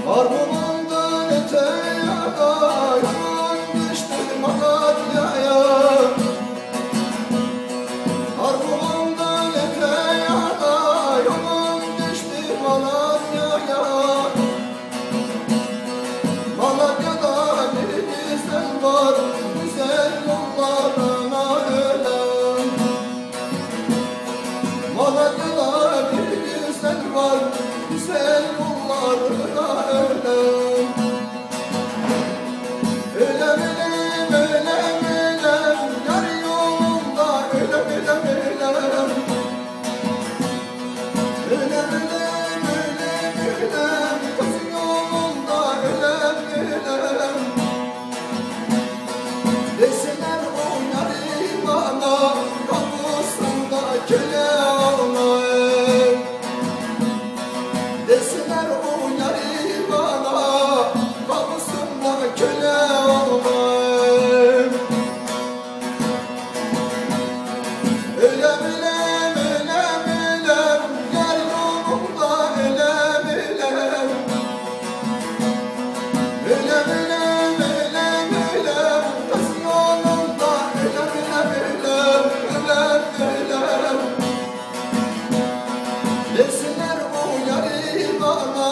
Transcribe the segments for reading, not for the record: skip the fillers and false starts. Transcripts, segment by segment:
Harmandan öteye yaman düştü Malatya'ya. Harmandan öteye yaman düştü Malatya'ya. Malatya'da bir güzel var, güzel yollarına ölen. Malatya'da bir güzel var, güzel yollarına ölen. Ölem ölem ölem ölem, yar yolunda ölem ölem ölem. Ölem ölem ölem ölem, kız yolunda ölem ölem. Deseler o yarı bana, kapısında köle olmayın. Deseler o yarı bana, kapısında köle olmayın. Ölem ölem ölem ölem, yar yolunda ölem ölem. Ölem ölem ölem ölem, kız yolunda ölem ölem ölem ölem ölem. Deseler o yarı bana,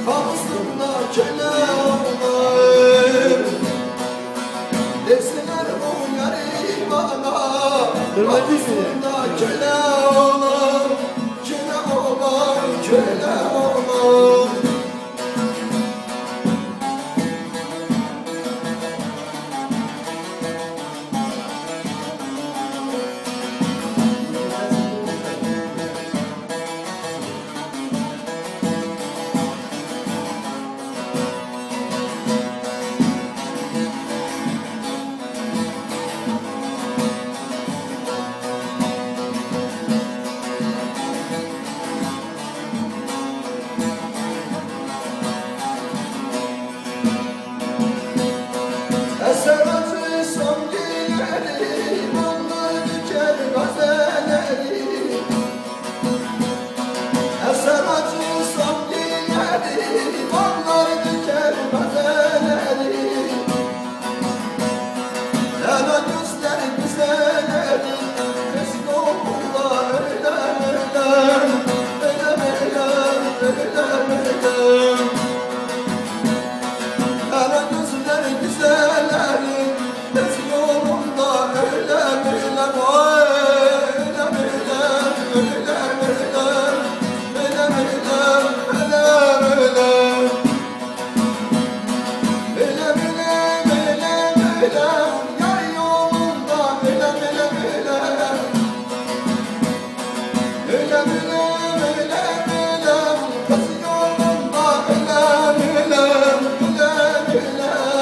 kapısında köle olmayın. Deseler o yarı bana, kapısında köle olan, köle olan, köle olan.